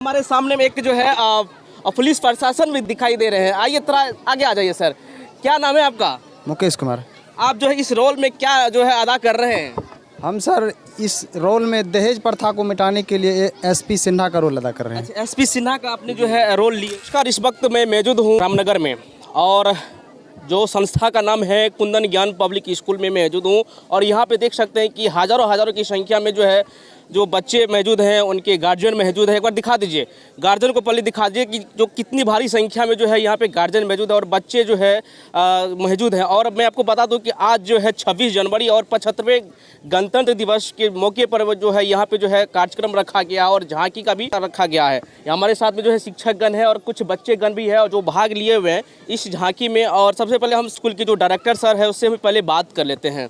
हमारे सामने में एक जो है पुलिस प्रशासन भी दिखाई दे रहे हैं। आइए थोड़ा आगे आ जाइए सर। क्या नाम है आपका? मुकेश कुमार। आप जो है इस रोल में क्या जो है अदा कर रहे हैं? हम सर इस रोल में दहेज प्रथा को मिटाने के लिए एसपी सिन्हा का रोल अदा कर रहे हैं। अच्छा, एसपी सिन्हा का आपने जो है रोल लिया। इसका इस वक्त मैं मौजूद हूँ रामनगर में और जो संस्था का नाम है कुंदन ज्ञान पब्लिक स्कूल में मौजूद हूँ और यहाँ पे देख सकते हैं कि हज़ारों की संख्या में जो है जो बच्चे मौजूद हैं, उनके गार्जियन मौजूद है। एक बार दिखा दीजिए, गार्जियन को पहले दिखा दीजिए कि जो कितनी भारी संख्या में जो है यहाँ पे गार्जियन मौजूद है और बच्चे जो है मौजूद हैं। और मैं आपको बता दूं कि आज जो है 26 जनवरी और 75वें गणतंत्र दिवस के मौके पर जो है यहाँ पे जो है कार्यक्रम रखा गया और झांकी का भी रखा गया है। हमारे साथ में जो है शिक्षकगण है और कुछ बच्चेगण भी है और जो भाग लिए हुए हैं इस झांकी में। और सबसे पहले हम स्कूल के जो डायरेक्टर सर है उससे हम पहले बात कर लेते हैं।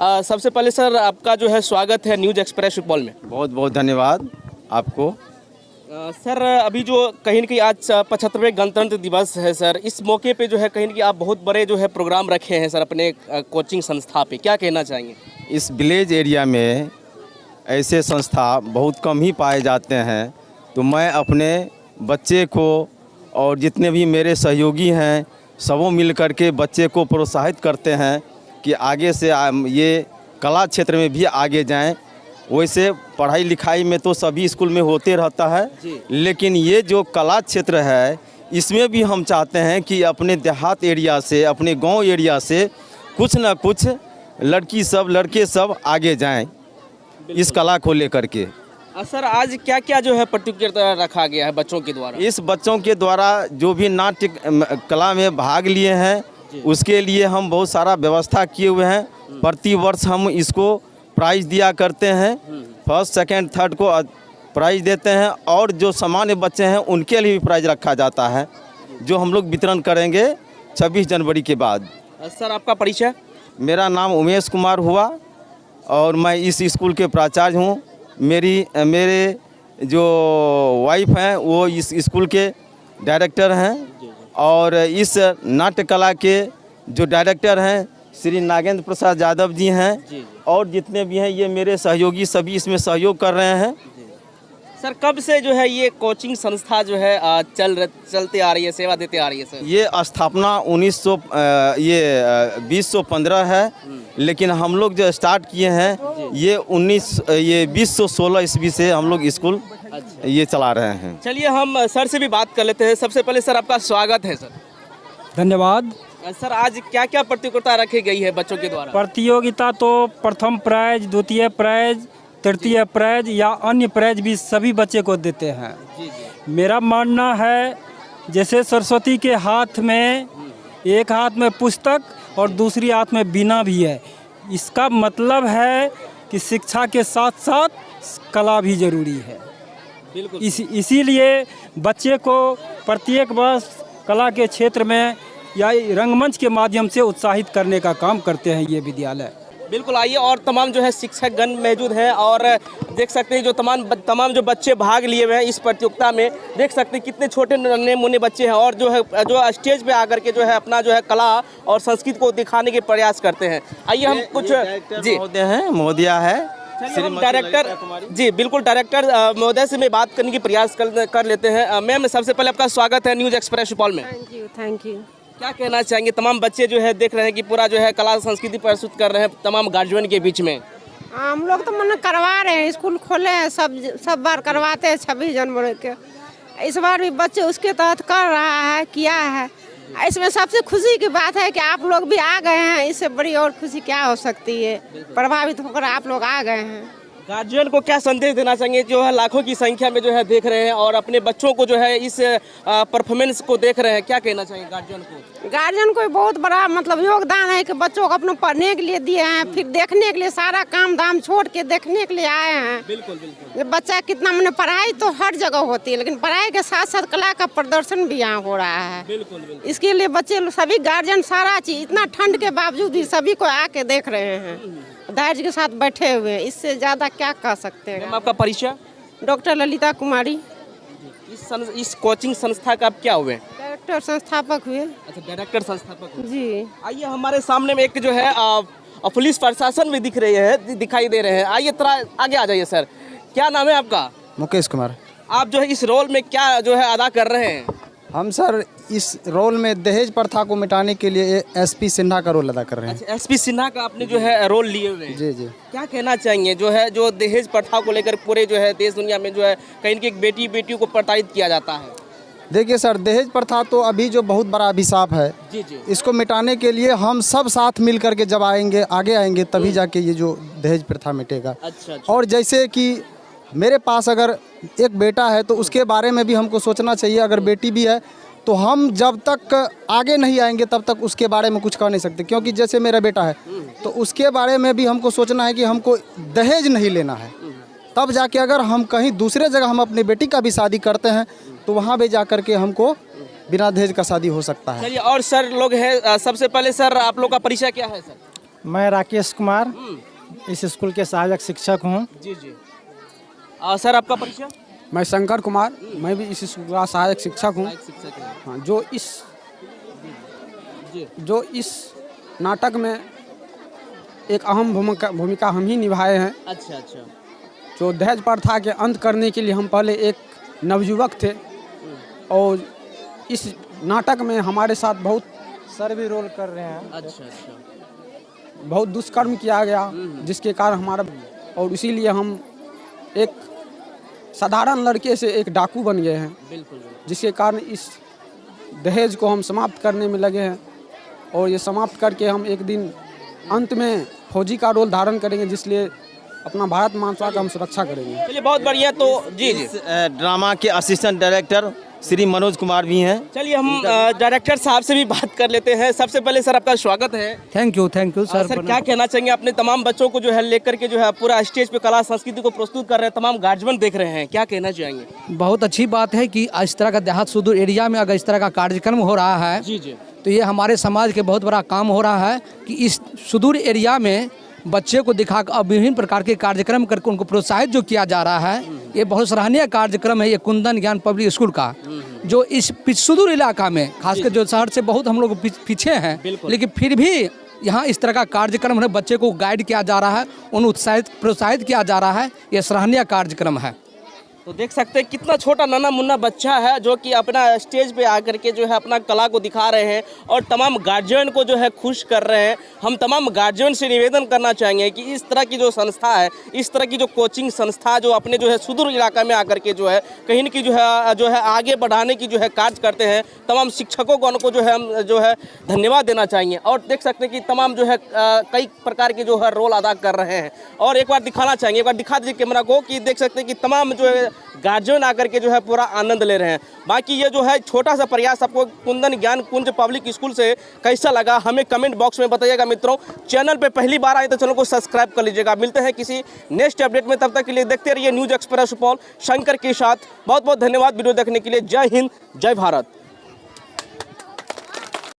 सबसे पहले सर आपका जो है स्वागत है न्यूज़ एक्सप्रेस सुपौल में। बहुत बहुत धन्यवाद आपको। सर अभी जो कहीं न कहीं आज 75वें गणतंत्र दिवस है सर, इस मौके पे जो है कहीं न कहीं आप बहुत बड़े जो है प्रोग्राम रखे हैं सर अपने कोचिंग संस्था पे, क्या कहना चाहेंगे? इस विलेज एरिया में ऐसे संस्था बहुत कम ही पाए जाते हैं, तो मैं अपने बच्चे को और जितने भी मेरे सहयोगी हैं सबों मिल कर के बच्चे को प्रोत्साहित करते हैं कि आगे से ये कला क्षेत्र में भी आगे जाएं। वैसे पढ़ाई लिखाई में तो सभी स्कूल में होते रहता है, लेकिन ये जो कला क्षेत्र है इसमें भी हम चाहते हैं कि अपने देहात एरिया से, अपने गांव एरिया से कुछ ना कुछ लड़के सब आगे जाएं इस कला को लेकर के। सर आज क्या क्या जो है प्रतियोगिता रखा गया है बच्चों के द्वारा? इस बच्चों के द्वारा जो भी नाट्य कला में भाग लिए हैं उसके लिए हम बहुत सारा व्यवस्था किए हुए हैं। प्रति वर्ष हम इसको प्राइज़ दिया करते हैं, फर्स्ट सेकंड थर्ड को प्राइज़ देते हैं और जो सामान्य बच्चे हैं उनके लिए भी प्राइज़ रखा जाता है जो हम लोग वितरण करेंगे 26 जनवरी के बाद। सर आपका परिचय? मेरा नाम उमेश कुमार हुआ और मैं इस स्कूल के प्राचार्य हूँ। मेरे जो वाइफ हैं वो इस स्कूल के डायरेक्टर हैं और इस नाट्य कला के जो डायरेक्टर हैं श्री नागेंद्र प्रसाद यादव जी हैं और जितने भी हैं ये मेरे सहयोगी सभी इसमें सहयोग कर रहे हैं। सर कब से जो है ये कोचिंग संस्था जो है चलते आ रही है, सेवा देते आ रही है सर? ये स्थापना 2015 है, लेकिन हम लोग जो स्टार्ट किए हैं ये 2016 ईस्वी से हम लोग स्कूल ये चला रहे हैं। चलिए हम सर से भी बात कर लेते हैं। सबसे पहले सर आपका स्वागत है सर। धन्यवाद। सर आज क्या क्या प्रतियोगिता रखी गई है बच्चों के द्वारा? प्रतियोगिता तो प्रथम प्राइज, द्वितीय प्राइज, तृतीय प्राइज या अन्य प्राइज भी सभी बच्चे को देते हैं। मेरा मानना है जैसे सरस्वती के हाथ में एक हाथ में पुस्तक और दूसरी हाथ में बीना भी है, इसका मतलब है कि शिक्षा के साथ साथ कला भी जरूरी है। बिल्कुल। इसीलिए बच्चे को प्रत्येक वर्ष कला के क्षेत्र में या रंगमंच के माध्यम से उत्साहित करने का काम करते हैं ये विद्यालय। बिल्कुल। आइए और तमाम जो है शिक्षकगण मौजूद हैं और देख सकते हैं जो तमाम जो बच्चे भाग लिए हुए हैं इस प्रतियोगिता में। देख सकते हैं कितने छोटे नन्हे मुन्ने बच्चे हैं और जो है जो स्टेज पे आकर के जो है अपना जो है कला और संस्कृति को दिखाने के प्रयास करते हैं। आइए हम कुछ जी महोदया है डायरेक्टर जी बिल्कुल डायरेक्टर महोदय से मैं बात करने की प्रयास कर लेते हैं। मैम सबसे पहले आपका स्वागत है न्यूज़ एक्सप्रेस सुपौल में। Thank you. क्या कहना चाहेंगे? तमाम बच्चे जो है देख रहे हैं कि पूरा जो है कला संस्कृति प्रस्तुत कर रहे हैं तमाम गार्जियन के बीच में। हम लोग तो मन करवा रहे हैं, स्कूल खोले हैं, सब बार करवाते हैं 26 जनवरी के। इस बार भी बच्चे उसके तहत कर रहा है, किया है। इसमें सबसे खुशी की बात है कि आप लोग भी आ गए हैं, इससे बड़ी और खुशी क्या हो सकती है। प्रभावित होकर आप लोग आ गए हैं। गार्जियन को क्या संदेश देना चाहेंगे जो है लाखों की संख्या में जो है देख रहे हैं और अपने बच्चों को जो है इस परफॉर्मेंस को देख रहे हैं, क्या कहना चाहेंगे गार्जियन को? गार्जियन को बहुत बड़ा मतलब योगदान है कि बच्चों को अपने पढ़ने के लिए दिए हैं, फिर देखने के लिए सारा काम धाम छोड़ के देखने के लिए आए हैं। बिल्कुल बिल्कुल। ये बच्चा कितना मैंने पढ़ाई तो हर जगह होती है, लेकिन पढ़ाई के साथ साथ कला का प्रदर्शन भी यहाँ हो रहा है। बिल्कुल बिल्कुल। इसके लिए बच्चे सभी गार्जियन सारा चीज इतना ठंड के बावजूद भी सभी को आके देख रहे हैं, धैर्य के साथ बैठे हुए हैं। इससे ज़्यादा क्या कह सकते हैं। आपका परिचय? डॉक्टर ललिता कुमारी। इस कोचिंग संस्था का आप क्या हुए? डायरेक्टर संस्थापक हुए। अच्छा, डायरेक्टर संस्थापक हुए। जी। आइए हमारे सामने में एक जो है पुलिस प्रशासन भी दिखाई दे रहे हैं। आइए थोड़ा आगे आ जाइए सर। क्या नाम है आपका? मुकेश कुमार। आप जो है इस रोल में क्या जो है अदा कर रहे हैं? हम सर इस रोल में दहेज प्रथा को मिटाने के लिए एसपी सिन्हा का रोल अदा कर रहे हैं। अच्छा, एसपी सिन्हा का आपने जो है रोल लिए हुए हैं। जी जी। क्या कहना चाहेंगे जो है जो दहेज प्रथा को लेकर पूरे जो है देश दुनिया में जो है कहीं की बेटियों को प्रताड़ित किया जाता है? देखिए सर, दहेज प्रथा तो अभी जो बहुत बड़ा अभिशाप है, जी जी। इसको मिटाने के लिए हम सब साथ मिल करके जब आगे आएंगे तभी जाके ये जो दहेज प्रथा मिटेगा। अच्छा, अच्छा। और जैसे कि मेरे पास अगर एक बेटा है तो उसके बारे में भी हमको सोचना चाहिए। अगर बेटी भी है तो हम जब तक आगे नहीं आएंगे तब तक उसके बारे में कुछ कह नहीं सकते, क्योंकि जैसे मेरा बेटा है तो उसके बारे में भी हमको सोचना है कि हमको दहेज नहीं लेना है। तब जाके अगर हम कहीं दूसरे जगह हम अपनी बेटी का भी शादी करते हैं तो वहाँ भी जा कर के हमको बिना दहेज का शादी हो सकता है। चलिए, और सर लोग हैं, सबसे पहले सर आप लोग का परिचय क्या है सर? मैं राकेश कुमार इस स्कूल के सहायक शिक्षक हूँ। जी जी। सर आपका परिचय? मैं शंकर कुमार, मैं भी इस स्कूल का सहायक शिक्षक हूँ। शिक्षक हैं। हाँ, जो इस नाटक में एक अहम भूमिका हम ही निभाए हैं। अच्छा अच्छा। जो दहेज प्रथा के अंत करने के लिए हम पहले एक नवयुवक थे और इस नाटक में हमारे साथ बहुत सर भी रोल कर रहे हैं। अच्छा अच्छा। बहुत दुष्कर्म किया गया, जिसके कारण हमारा, और इसीलिए हम एक साधारण लड़के से एक डाकू बन गए हैं। बिल्कुल। जिसके कारण इस दहेज को हम समाप्त करने में लगे हैं और ये समाप्त करके हम एक दिन अंत में फौजी का रोल धारण करेंगे, जिसलिए अपना भारत माता का हम सुरक्षा करेंगे। चलिए, बहुत बढ़िया। तो जी जी। ड्रामा के असिस्टेंट डायरेक्टर श्री मनोज कुमार भी हैं। चलिए, हम डायरेक्टर साहब से भी बात कर लेते हैं। सबसे पहले सर आपका स्वागत है। Thank you sir. सर क्या कहना चाहेंगे? अपने तमाम बच्चों को जो है लेकर के जो है पूरा स्टेज पे कला संस्कृति को प्रस्तुत कर रहे हैं, तमाम गार्जियन देख रहे हैं, क्या कहना चाहेंगे? बहुत अच्छी बात है कि इस तरह का देहात सुदूर एरिया में अगर इस तरह का कार्यक्रम हो रहा है जी जी। तो ये हमारे समाज के बहुत बड़ा काम हो रहा है कि इस सुदूर एरिया में बच्चे को दिखा कर विभिन्न प्रकार के कार्यक्रम करके उनको प्रोत्साहित जो किया जा रहा है, ये बहुत सराहनीय कार्यक्रम है। ये कुंदन ज्ञान पब्लिक स्कूल का जो इस सुदूर इलाका में, खासकर जो शहर से बहुत हम लोग पीछे हैं, लेकिन फिर भी यहाँ इस तरह का कार्यक्रम है, बच्चे को गाइड किया जा रहा है, उन्हें प्रोत्साहित किया जा रहा है। ये सराहनीय कार्यक्रम है। तो देख सकते हैं कितना छोटा नन्हा मुन्ना बच्चा है जो कि अपना स्टेज पे आकर के जो है अपना कला को दिखा रहे हैं और तमाम गार्जियन को जो है खुश कर रहे हैं। हम तमाम गार्जियन से निवेदन करना चाहेंगे कि इस तरह की जो संस्था है, इस तरह की जो कोचिंग संस्था जो अपने जो है सुदूर इलाका में आकर के जो है कहीं की जो है आगे बढ़ाने की जो है कार्य करते हैं, तमाम शिक्षकों को उनको जो है हम जो है धन्यवाद देना चाहेंगे। और देख सकते हैं कि तमाम जो है कई प्रकार के जो है रोल अदा कर रहे हैं। और एक बार दिखाना चाहेंगे, एक बार दिखा दीजिए कैमरा को, कि देख सकते हैं कि तमाम जो है गार्जियन आकर के जो है पूरा आनंद ले रहे हैं। बाकी ये जो है छोटा सा प्रयास आपको कुंदन ज्ञान कुंज पब्लिक स्कूल से कैसा लगा हमें कमेंट बॉक्स में बताइएगा। मित्रों, चैनल पे पहली बार आए तो चैनल को सब्सक्राइब कर लीजिएगा। मिलते हैं किसी नेक्स्ट अपडेट में, तब तक के लिए देखते रहिए न्यूज़ एक्सप्रेस सुपौल। शंकर के साथ बहुत बहुत धन्यवाद वीडियो देखने के लिए। जय हिंद, जय भारत।